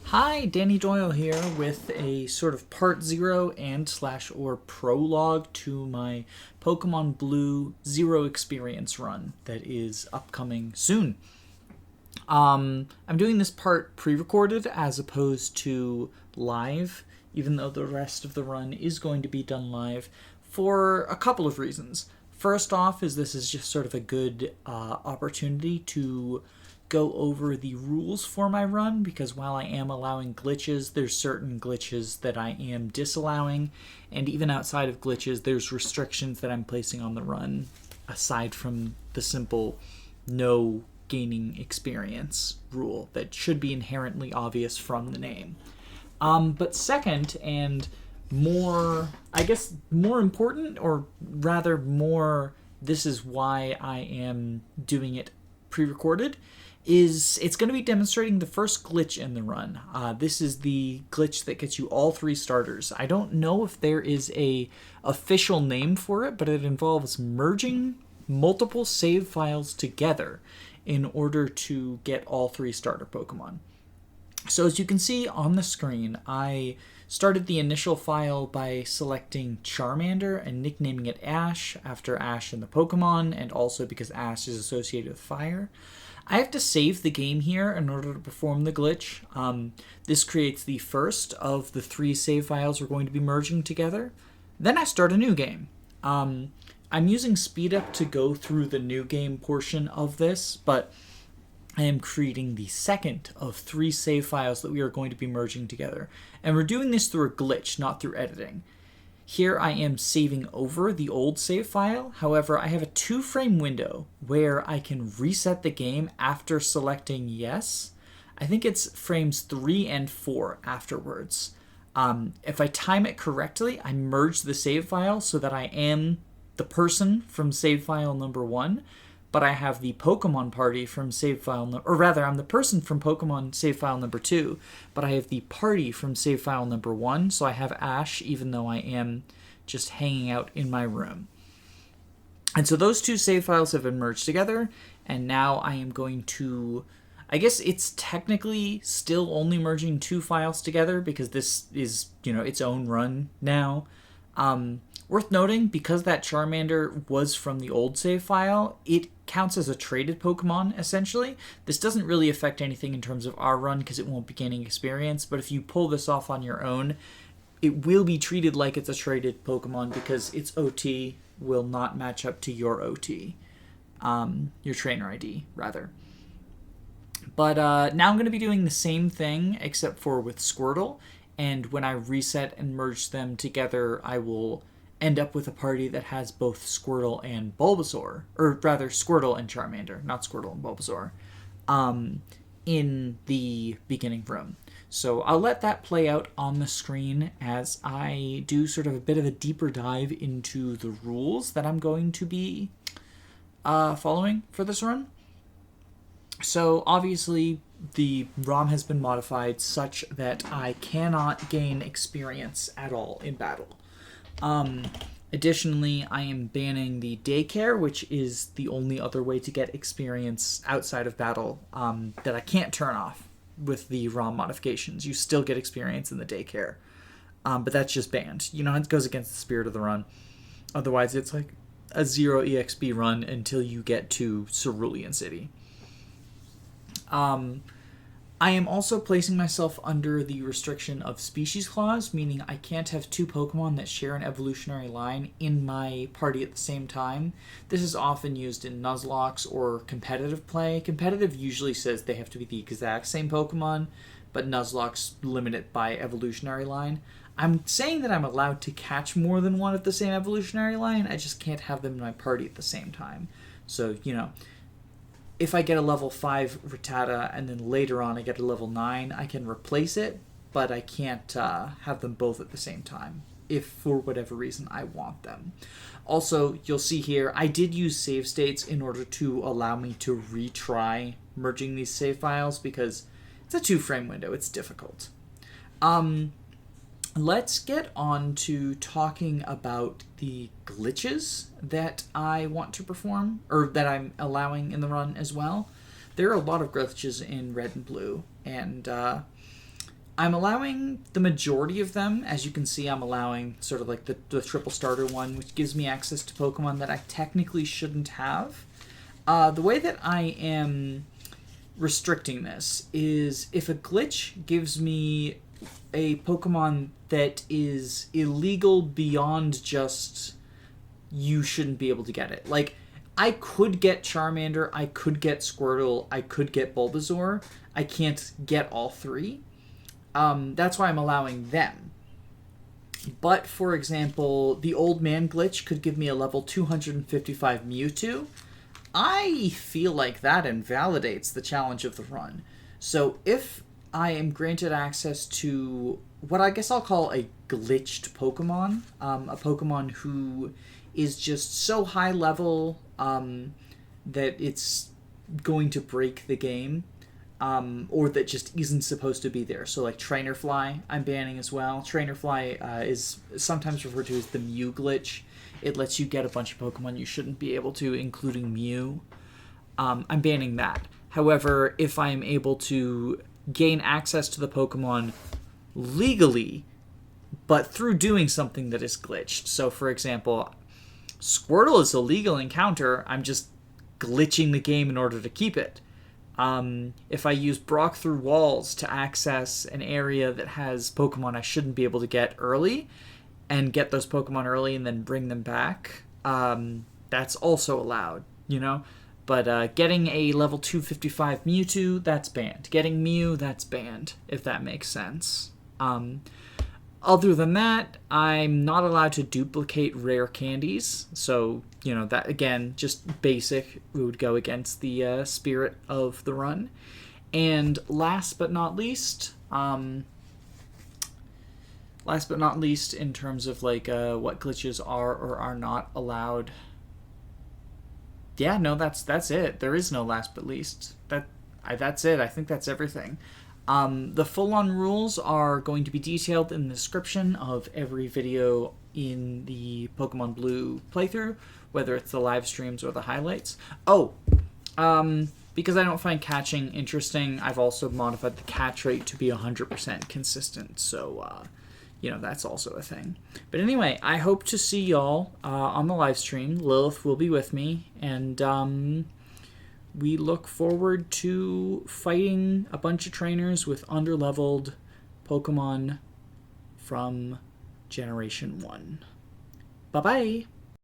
Hi, Danny Doyle here with a sort of part 0 and slash or prologue to my Pokemon Blue Zero Experience run that is upcoming soon. I'm doing this part pre-recorded as opposed to live, even though the rest of the run is going to be done live for a couple of reasons. First off is this is just sort of a good opportunity to go over the rules for my run, because while I am allowing glitches, there's certain glitches that I am disallowing, and even outside of glitches, there's restrictions that I'm placing on the run aside from the simple no gaining experience rule that should be inherently obvious from the name. But second, and more, I guess, more important, or rather more, this is why I am doing it pre-recorded, is it's going to be demonstrating the first glitch in the run. This is the glitch that gets you all 3 starters. I don't know if there is a official name for it, but it involves merging multiple save files together in order to get all 3 starter Pokemon. So as you can see on the screen, I started the initial file by selecting Charmander and nicknaming it Ash after Ash in the Pokemon, and also because Ash is associated with fire. I have to save the game here in order to perform the glitch. This creates the first of the 3 save files we're going to be merging together. Then I start a new game. I'm using speed up to go through the new game portion of this, but I am creating the second of 3 save files that we are going to be merging together. And we're doing this through a glitch, not through editing. Here I am saving over the old save file. However, I have a 2-frame window where I can reset the game after selecting yes. I think it's frames 3 and 4 afterwards. If I time it correctly, I merge the save file so that I am the person from save file number 1, but I have the Pokemon party from save file, or rather, I'm the person from Pokemon save file number 2, but I have the party from save file number 1, so I have Ash, even though I am just hanging out in my room. And so those 2 save files have been merged together, and now I am going to, I guess it's technically still only merging 2 files together, because this is, its own run now. Worth noting, because that Charmander was from the old save file, it counts as a traded Pokemon, essentially. This doesn't really affect anything in terms of our run, because it won't be gaining experience, but if you pull this off on your own, it will be treated like it's a traded Pokemon, because its OT will not match up to your OT. Your trainer ID, rather. But now I'm going to be doing the same thing, except for with Squirtle, and when I reset and merge them together, I will end up with a party that has both Squirtle and Bulbasaur, or rather Squirtle and Charmander, not Squirtle and Bulbasaur, in the beginning room. So I'll let that play out on the screen as I do sort of a bit of a deeper dive into the rules that I'm going to be following for this run. So obviously the ROM has been modified such that I cannot gain experience at all in battle. Additionally, I am banning the daycare, which is the only other way to get experience outside of battle that I can't turn off with the ROM modifications. You still get experience in the daycare, but that's just banned. It goes against the spirit of the run. Otherwise, it's like a 0 EXP run until you get to Cerulean City. I am also placing myself under the restriction of species clause, meaning I can't have 2 Pokemon that share an evolutionary line in my party at the same time. This is often used in Nuzlocke or competitive play. Competitive usually says they have to be the exact same Pokemon, but Nuzlocke limit it by evolutionary line. I'm saying that I'm allowed to catch more than one of the same evolutionary line, I just can't have them in my party at the same time. So, if I get a level 5 Rattata and then later on I get a level 9, I can replace it, but I can't have them both at the same time, if for whatever reason I want them. Also, you'll see here, I did use save states in order to allow me to retry merging these save files, because it's a 2-frame window, it's difficult. Let's get on to talking about the glitches that I want to perform, or that I'm allowing in the run as well. There are a lot of glitches in Red and Blue, and I'm allowing the majority of them. As you can see, I'm allowing sort of like the triple starter one, which gives me access to Pokemon that I technically shouldn't have. The way that I am restricting this is if a glitch gives me a Pokemon that is illegal beyond just you shouldn't be able to get it. Like, I could get Charmander, I could get Squirtle, I could get Bulbasaur. I can't get all three. That's why I'm allowing them. But, for example, the Old Man glitch could give me a level 255 Mewtwo. I feel like that invalidates the challenge of the run. So if I am granted access to what I guess I'll call a glitched Pokemon, a Pokemon who is just so high level that it's going to break the game, or that just isn't supposed to be there. So like Trainer Fly, I'm banning as well. Trainer Fly is sometimes referred to as the Mew Glitch. It lets you get a bunch of Pokemon you shouldn't be able to, including Mew. I'm banning that. However, if I'm able to gain access to the Pokemon legally, but through doing something that is glitched. So, for example, Squirtle is a legal encounter. I'm just glitching the game in order to keep it. If I use Brock through walls to access an area that has Pokemon I shouldn't be able to get early, and get those Pokemon early and then bring them back, that's also allowed, you know? But getting a level 255 Mewtwo, that's banned. Getting Mew, that's banned, if that makes sense. Other than that, I'm not allowed to duplicate rare candies. So, you know, that, again, just basic. We would go against the spirit of the run. And last but not least, in terms of, like, what glitches are or are not allowed. Yeah, no, that's it. There is no last but least. That's it. I think that's everything. The full-on rules are going to be detailed in the description of every video in the Pokemon Blue playthrough, whether it's the live streams or the highlights. Because I don't find catching interesting, I've also modified the catch rate to be 100% consistent, so, you know, that's also a thing. But anyway, I hope to see y'all on the live stream. Lilith will be with me, and we look forward to fighting a bunch of trainers with underleveled Pokemon from Generation 1. Bye-bye!